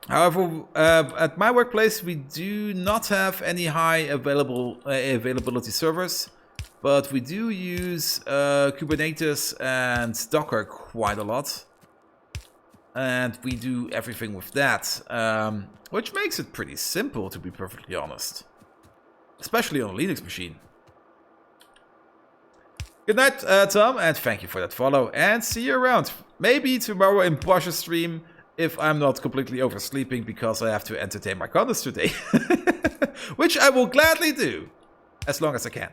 However, at my workplace, we do not have any high availability servers, but we do use Kubernetes and Docker quite a lot. And we do everything with that, which makes it pretty simple, to be perfectly honest. Especially on a Linux machine. Good night, Tom, and thank you for that follow. And see you around. Maybe tomorrow in Bosch's stream, if I'm not completely oversleeping because I have to entertain my condos today. Which I will gladly do, as long as I can.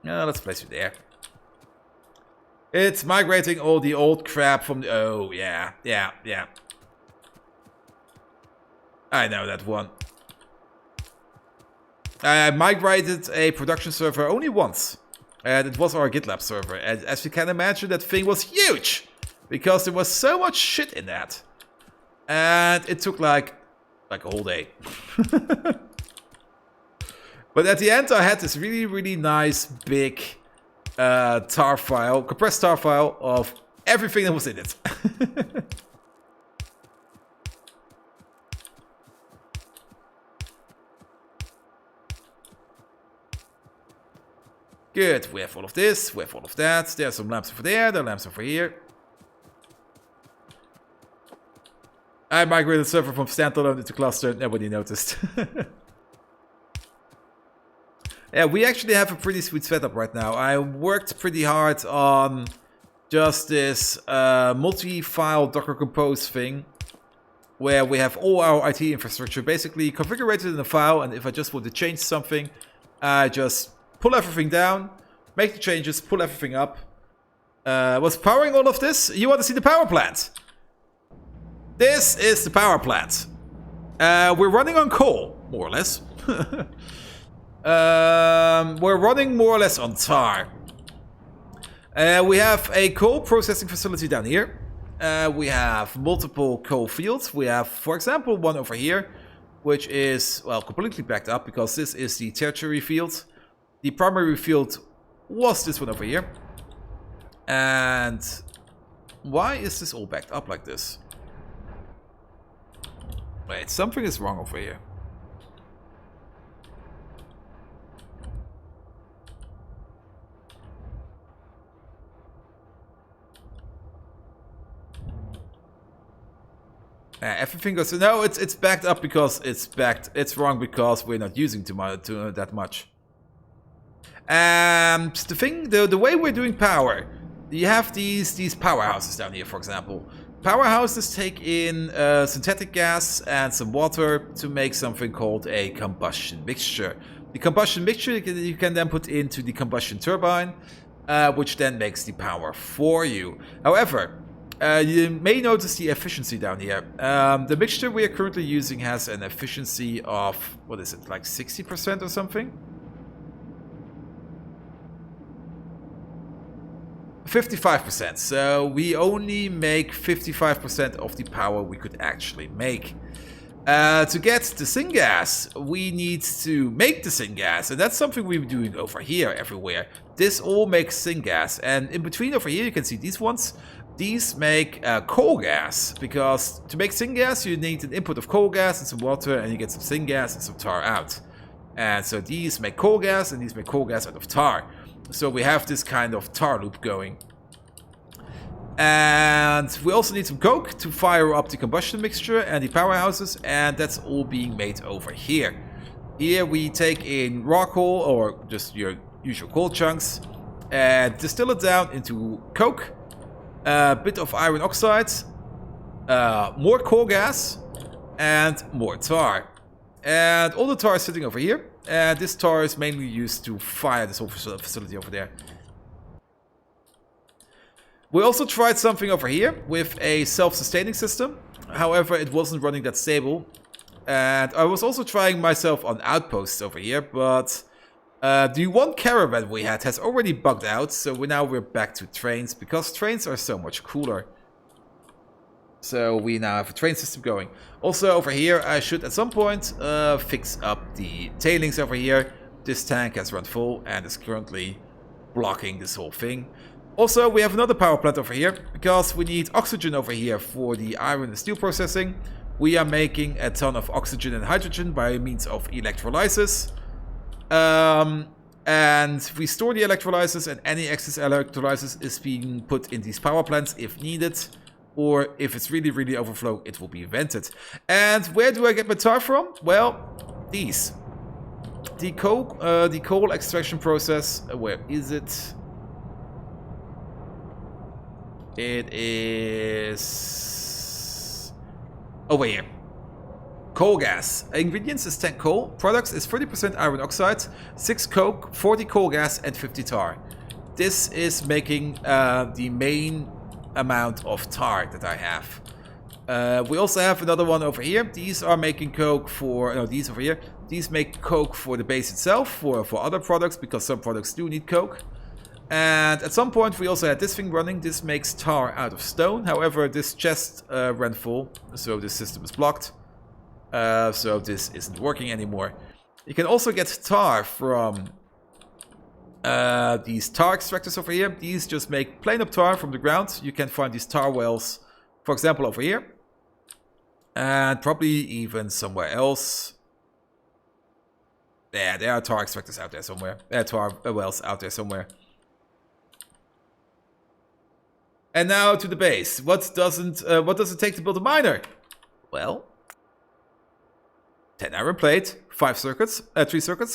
Let's place you there. It's migrating all the old crap from the... Oh, yeah. I know that one. I migrated a production server only once. And it was our GitLab server. And as you can imagine, that thing was huge. Because there was so much shit in that. And it took like a whole day. But at the end, I had this really, really nice, big tar file, compressed tar file of everything that was in it. Good, we have all of this, we have all of that. There are some lamps over there, there are lamps over here. I migrated the server from standalone into cluster, nobody noticed. Yeah, we actually have a pretty sweet setup right now. I worked pretty hard on just this multi-file Docker Compose thing, where we have all our IT infrastructure basically configured in a file, and if I just want to change something, I just pull everything down, make the changes, pull everything up. What's powering all of this? You want to see the power plant? This is the power plant. We're running on coal, more or less. We're running more or less on tar. We have a coal processing facility down here. We have multiple coal fields. We have, for example, one over here, which is, well, completely backed up because this is the tertiary field. The primary field was this one over here. And why is this all backed up like this? Wait, something is wrong over here. Everything goes. No, it's backed up because it's backed. It's wrong because we're not using that much. And the way we're doing power, you have these powerhouses down here, for example. Powerhouses take in synthetic gas and some water to make something called a combustion mixture. The combustion mixture you can then put into the combustion turbine, which then makes the power for you. However, you may notice the efficiency down here. The mixture we are currently using has an efficiency of, what is it, like 60% or something? 55%. So we only make 55% of the power we could actually make. To get the syngas, we need to make the syngas, and that's something we're doing over here everywhere. This all makes syngas, and in between over here you can see these ones. These make coal gas, because to make syngas you need an input of coal gas and some water, and you get some syngas and some tar out. And so these make coal gas, and these make coal gas out of tar. So we have this kind of tar loop going. And we also need some coke to fire up the combustion mixture and the powerhouses, and that's all being made over here. Here we take in raw coal, or just your usual coal chunks, and distill it down into coke, a bit of iron oxide, more coal gas, and more tar. And all the tar is sitting over here, and this tar is mainly used to fire this whole facility over there. We also tried something over here with a self-sustaining system. However, it wasn't running that stable. And I was also trying myself on outposts over here, but the one caravan we had has already bugged out, so now we're back to trains, because trains are so much cooler. So we now have a train system going. Also over here, I should at some point fix up the tailings over here. This tank has run full and is currently blocking this whole thing. Also, we have another power plant over here, because we need oxygen over here for the iron and steel processing. We are making a ton of oxygen and hydrogen by means of electrolysis. And we store the electrolysis, and any excess electrolysis is being put in these power plants if needed. Or if it's really, really overflow, it will be vented. And where do I get my tar from? Well, these. The coal extraction process, where is it? It is over here. Coal gas. Ingredients is 10 coal. Products is 30% iron oxide, 6 coke, 40 coal gas, and 50 tar. This is making the main amount of tar that I have. We also have another one over here. These are making coke for... No, these over here. These make coke for the base itself, for other products, because some products do need coke. And at some point we also had this thing running. This makes tar out of stone. However, this chest ran full, so this system is blocked. So this isn't working anymore. You can also get tar from these tar extractors over here. These just make plain up tar from the ground. You can find these tar wells, for example, over here. And probably even somewhere else. Yeah, there are tar extractors out there somewhere. There are tar wells out there somewhere. And now to the base. What does it take to build a miner? Well, 10 iron plate, 3 circuits,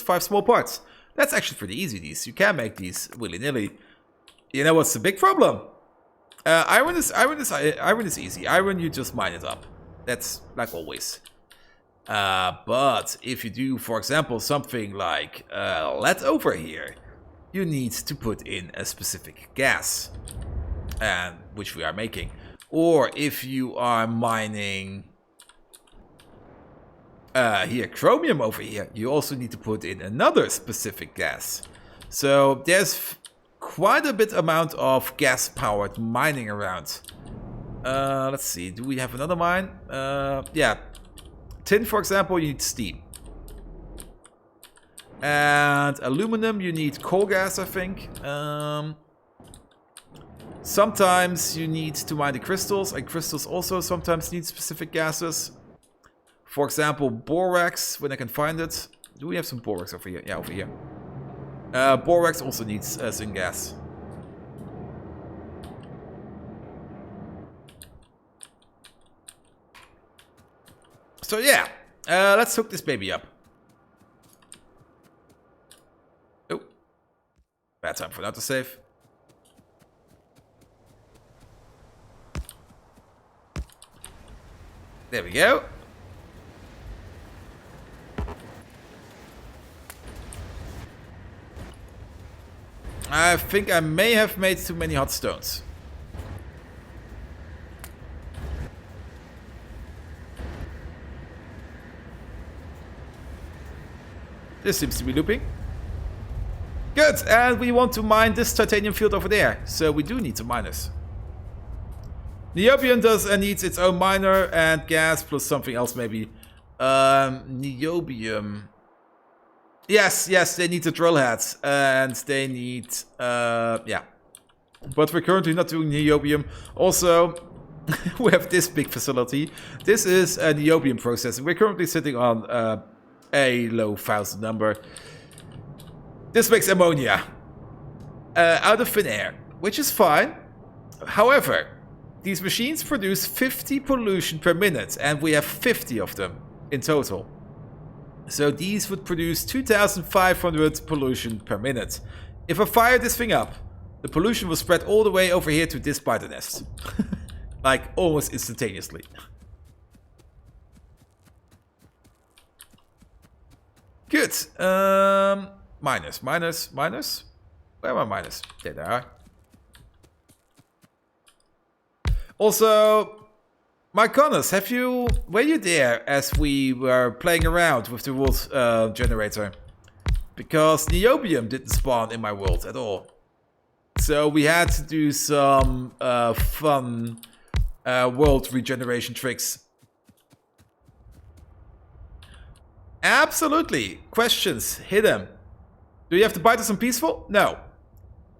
5 small parts. That's actually pretty easy, these. You can make these willy-nilly. You know what's the big problem? Iron is easy. Iron, you just mine it up. That's like always. But if you do, for example, something like lead over here, you need to put in a specific gas. Which we are making. Or if you are mining here chromium over here, you also need to put in another specific gas. So there's quite a bit amount of gas powered mining around. Let's see, do we have another mine? Yeah, tin, for example, you need steam. And aluminum, you need coal gas, I think. Sometimes you need to mine the crystals, and crystals also sometimes need specific gases. For example, borax, when I can find it. Do we have some borax over here? Yeah, over here. Borax also needs syngas. So yeah, let's hook this baby up. Oh, bad time for that to save. There we go. I think I may have made too many hot stones. This seems to be looping. Good, and we want to mine this titanium field over there. So we do need some miners. Niobium needs its own miner and gas plus something else maybe. Niobium. Yes, they need the drill heads and they need, yeah. But we're currently not doing niobium. Also, we have this big facility. This is a niobium processing. We're currently sitting on a low 1000 number. This makes ammonia out of thin air, which is fine. However, these machines produce 50 pollution per minute, and we have 50 of them in total. So these would produce 2,500 pollution per minute. If I fire this thing up, the pollution will spread all the way over here to this spider nest. Like, almost instantaneously. Good. Minus. Where are my miners? There they are. Also, my Connors, were you there as we were playing around with the world generator? Because niobium didn't spawn in my world at all. So we had to do some fun world regeneration tricks. Absolutely. Questions, hit them. Do you have to bite us on peaceful? No.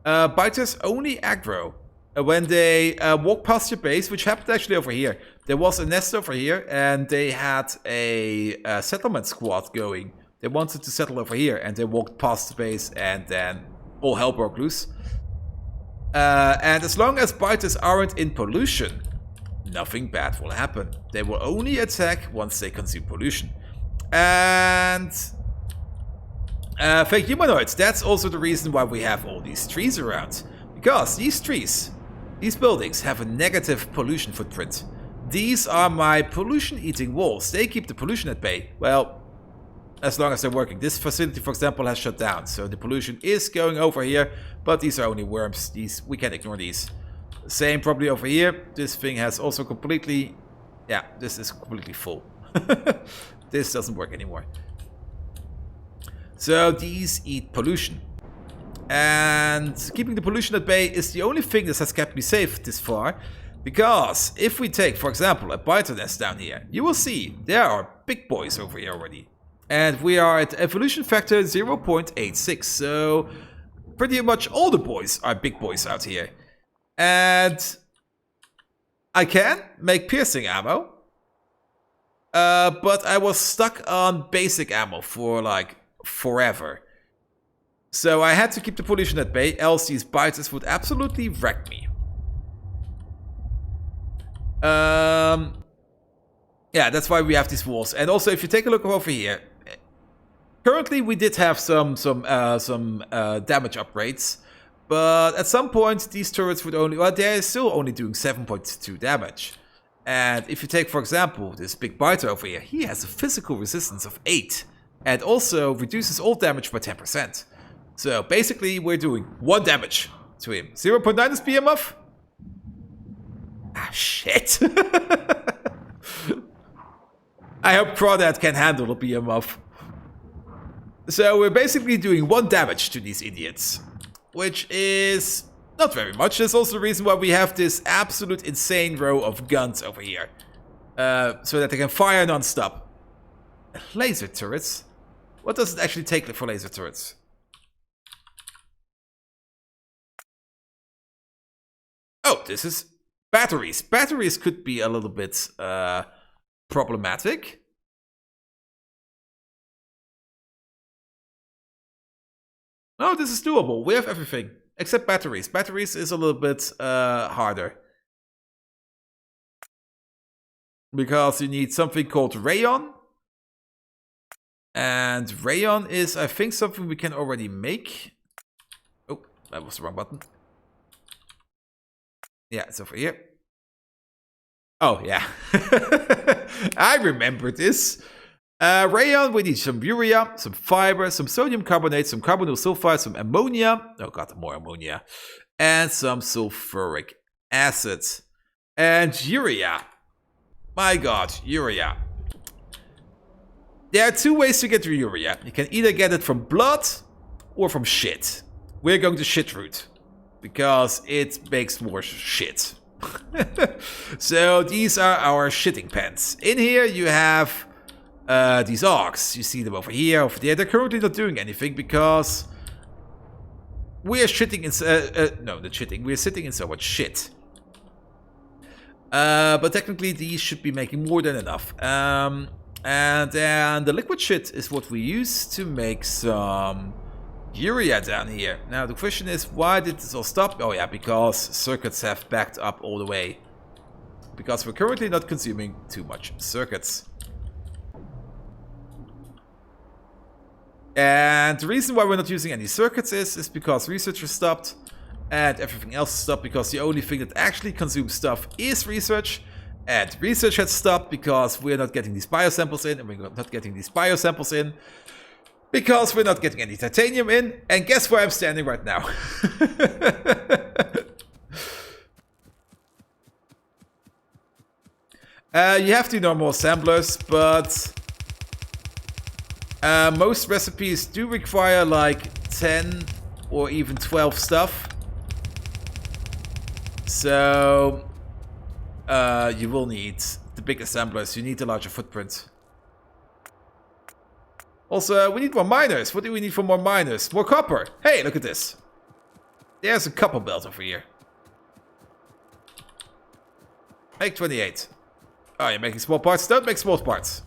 Biters only aggro when they walk past your base, which happened actually over here. There was a nest over here, and they had a settlement squad going. They wanted to settle over here, and they walked past the base, and then all hell broke loose. And as long as biters aren't in pollution, nothing bad will happen. They will only attack once they consume pollution. And fake humanoids, that's also the reason why we have all these trees around. Because these trees, these buildings have a negative pollution footprint. These are my pollution-eating walls. They keep the pollution at bay. Well, as long as they're working. This facility, for example, has shut down. So the pollution is going over here. But these are only worms. We can't ignore these. Same probably over here. This thing has also completely... Yeah, this is completely full. This doesn't work anymore. So these eat pollution. And keeping the pollution at bay is the only thing that has kept me safe this far. Because if we take, for example, a biter nest down here, you will see there are big boys over here already. And we are at evolution factor 0.86. So pretty much all the boys are big boys out here. And I can make piercing ammo. But I was stuck on basic ammo for like forever. So I had to keep the pollution at bay, else these biters would absolutely wreck me. Yeah, that's why we have these walls. And also, if you take a look over here, currently we did have some damage upgrades, but at some point these turrets would only, well, they're still only doing 7.2 damage. And if you take, for example, this big biter over here, he has a physical resistance of 8, and also reduces all damage by 10%. So basically, we're doing 1 damage to him. 0.9 is BMF. Ah, shit. I hope Crawdad can handle a BMF. So we're basically doing 1 damage to these idiots, which is not very much. That's also the reason why we have this absolute insane row of guns over here. So that they can fire non-stop. Laser turrets? What does it actually take for laser turrets? Oh, this is batteries. Batteries could be a little bit problematic. No, this is doable. We have everything except batteries. Batteries is a little bit harder. Because you need something called rayon. And rayon is, I think, something we can already make. Oh, that was the wrong button. Yeah, it's over here. Oh, yeah. I remember this. Rayon, we need some urea, some fiber, some sodium carbonate, some carbonyl sulfide, some ammonia. Oh god, more ammonia. And some sulfuric acid. And urea. My god, urea. There are 2 ways to get your urea. You can either get it from blood or from shit. We're going to shit route. Because it makes more shit. So these are our shitting pens. In here you have these orcs. You see them over here, over there. They're currently not doing anything because we're shitting in... no, not shitting. We're sitting in so much shit. But technically these should be making more than enough. And then the liquid shit is what we use to make some urea down here. Now the question is, why did this all stop? Oh yeah, because circuits have backed up all the way. Because we're currently not consuming too much circuits. And the reason why we're not using any circuits is because research is stopped and everything else is stopped, because the only thing that actually consumes stuff is research. And research had stopped because we're not getting these biosamples in, and we're not getting these biosamples in because we're not getting any titanium in. And guess where I'm standing right now? You have to normal assemblers, but most recipes do require like 10 or even 12 stuff. So you will need the big assemblers. You need a larger footprint. Also, we need more miners. What do we need for more miners? More copper. Hey, look at this. There's a couple built over here. Make 28. Oh, you're making small parts? Don't make small parts.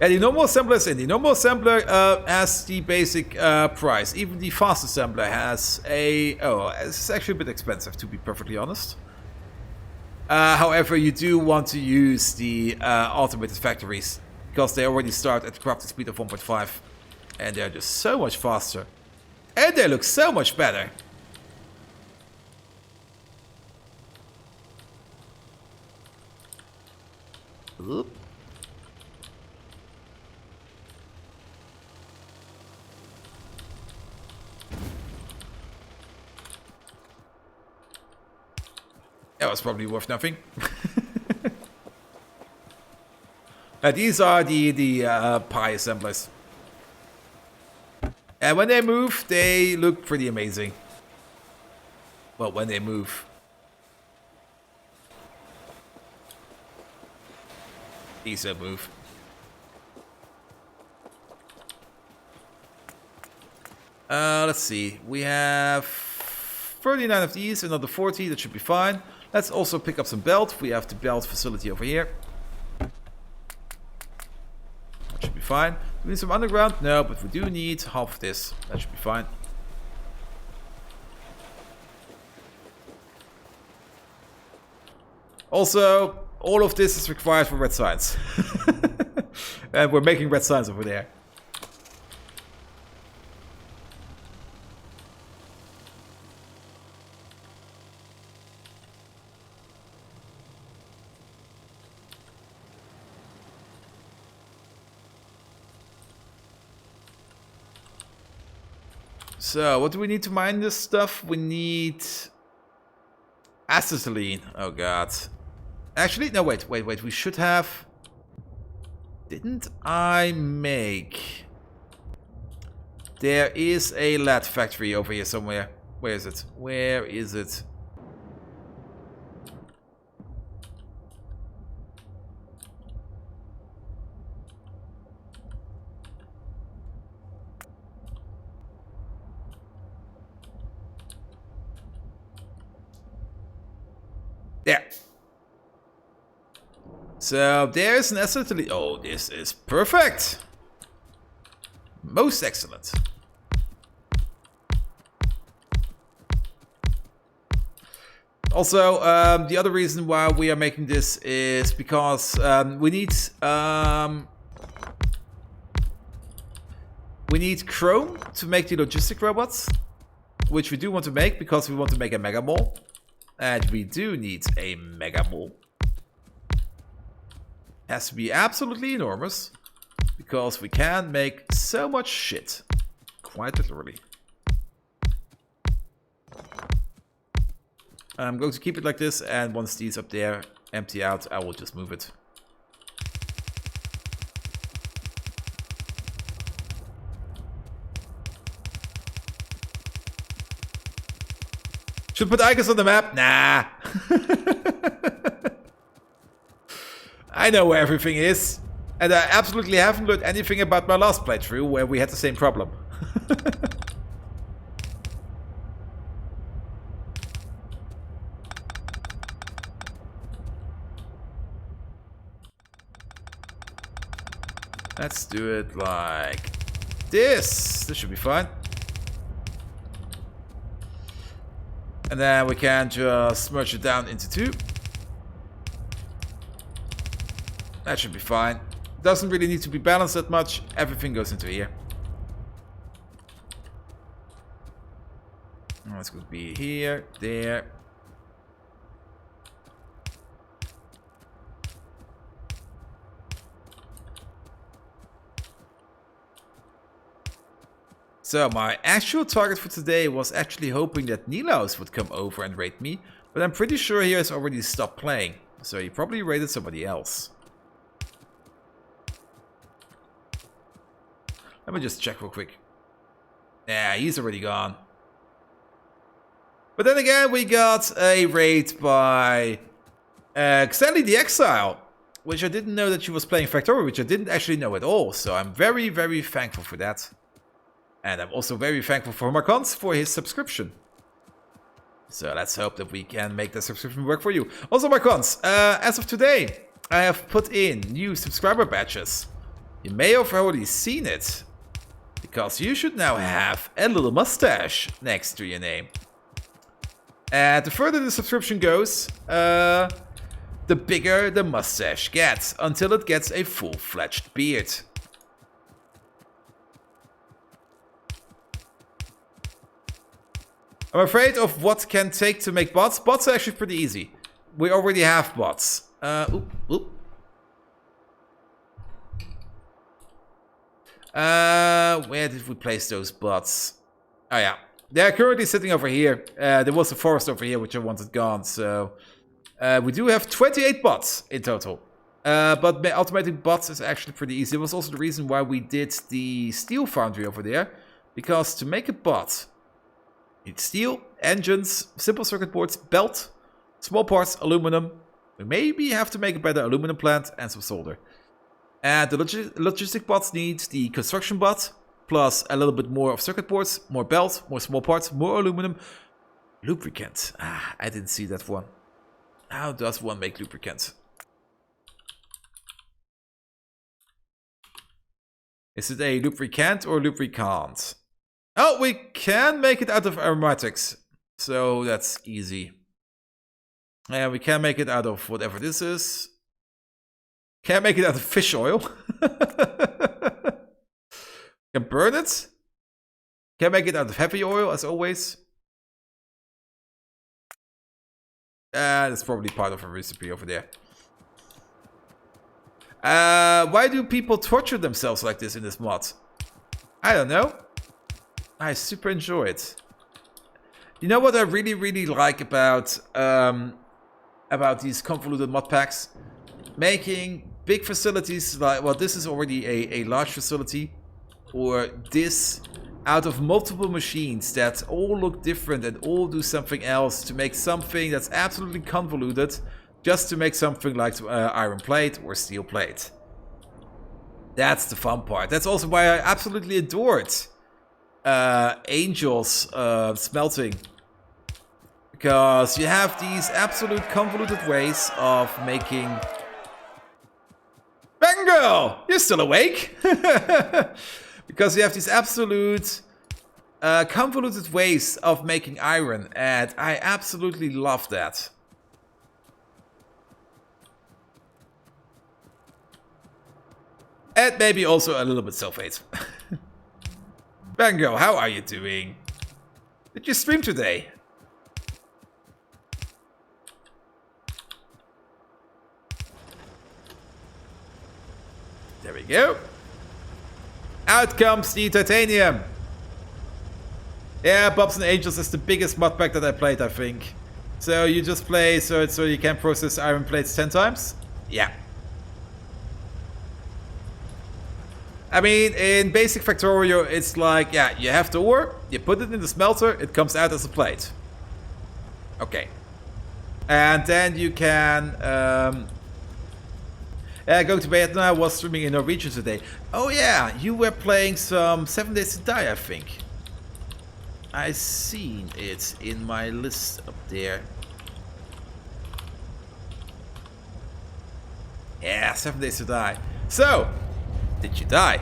Yeah, the normal assembler is in. The normal assembler has the basic price. Even the fast assembler has a... Oh, it's actually a bit expensive, to be perfectly honest. However, you do want to use the automated factories, because they already start at the crafting speed of 1.5. And they're just so much faster. And they look so much better. Oop. That was probably worth nothing. These are the pie assemblers. And when they move, they look pretty amazing. Well, when they move. These don't move. Let's see. We have 39 of these, another 40. That should be fine. Let's also pick up some belt. We have the belt facility over here. That should be fine. Do we need some underground? No, but we do need half of this. That should be fine. Also, all of this is required for red signs. And we're making red signs over there. So, what do we need to mine this stuff? We need acetylene. Oh god. Actually, no, wait. We should have... Didn't I make... There is a lead factory over here somewhere. Where is it? Where is it? There. So there's an acetylene. Oh, this is perfect. Most excellent. Also, the other reason why we are making this is because we need chrome to make the logistic robots, which we do want to make because we want to make a mega mall. And we do need a mega mall. Has to be absolutely enormous, because we can make so much shit. Quite literally. I'm going to keep it like this, and once these up there empty out, I will just move it. Should put icons on the map? Nah. I know where everything is. And I absolutely haven't learned anything about my last playthrough where we had the same problem. Let's do it like this. This should be fine. And then we can just merge it down into two. That should be fine. Doesn't really need to be balanced that much. Everything goes into here. Oh, it's going to be here, there. So my actual target for today was actually hoping that Nilaus would come over and raid me, but I'm pretty sure he has already stopped playing, so he probably raided somebody else. Let me just check real quick. Yeah, he's already gone. But then again, we got a raid by Xelly the Exile. which I didn't know that she was playing Factorio, which I didn't actually know at all. So I'm very, very thankful for that. And I'm also very thankful for Marcons for his subscription. So let's hope that we can make the subscription work for you. Also, Marcons, as of today, I have put in new subscriber badges. You may have already seen it, because you should now have a little mustache next to your name. And the further the subscription goes, the bigger the mustache gets, until it gets a full-fledged beard. I'm afraid of what can take to make bots. Bots are actually pretty easy. We already have bots. Where did we place those bots? Oh yeah, they're currently sitting over here. There was a forest over here which I wanted gone, so we do have 28 bots in total. But automating bots is actually pretty easy. It was also the reason why we did the steel foundry over there, because to make a bot, you need steel, engines, simple circuit boards, belt, small parts, aluminum. We maybe have to make a better aluminum plant and some solder. And the logistic bots need the construction bot, plus a little bit more of circuit boards, more belt, more small parts, more aluminum. Lubricant. I didn't see that one. How does one make lubricant? Is it a lubricant or lubricant? Oh, we can make it out of aromatics. So that's easy. And we can make it out of whatever this is. Can't make it out of fish oil. Can burn it. Can make it out of heavy oil, as always. That's probably part of a recipe over there. Why do people torture themselves like this in this mod? I don't know. I super enjoy it. You know what I really, really like about these convoluted mod packs? Making big facilities like, well, this is already a large facility, or this out of multiple machines that all look different and all do something else to make something that's absolutely convoluted, just to make something like iron plate or steel plate. That's the fun part. That's also why I absolutely adored Angel's smelting. Because you have these absolute convoluted ways of making... Bango! You're still awake? Because you have these absolute convoluted ways of making iron, and I absolutely love that. And maybe also a little bit self-hate. Bango, how are you doing? Did you stream today? There we go. Out comes the titanium. Yeah, Bobs and Angels is the biggest mod pack that I played, I think. So you just play so you can process iron plates 10 times? Yeah. I mean, in basic Factorio, it's like, yeah, you have the ore, you put it in the smelter, it comes out as a plate. Okay. And then you can... going to bed now. I was streaming in Norwegian today. Oh yeah, you were playing some 7 Days to Die, I think. I seen it in my list up there. Yeah, 7 Days to Die. So, did you die?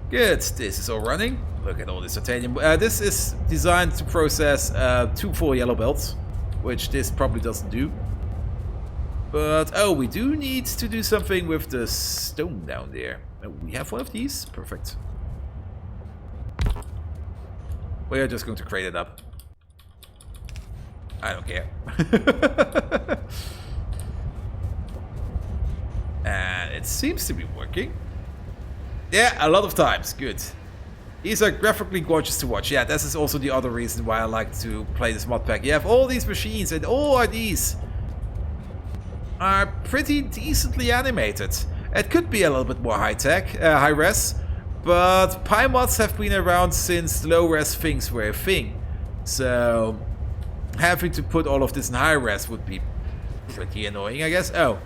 Good, this is all running. Look at all this titanium. This is designed to process 2 full yellow belts, which this probably doesn't do. But, oh, we do need to do something with the stone down there. Oh, we have one of these? Perfect. We are just going to crate it up. I don't care. And it seems to be working. Yeah, a lot of times. Good. These are graphically gorgeous to watch. Yeah, this is also the other reason why I like to play this mod pack. You have all these machines, and all of these are pretty decently animated. It could be a little bit more high-tech, high-res, But Py-mods have been around since low-res things were a thing. So having to put all of this in high-res would be pretty annoying, I guess. Oh,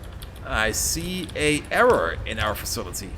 I see a error in our facility.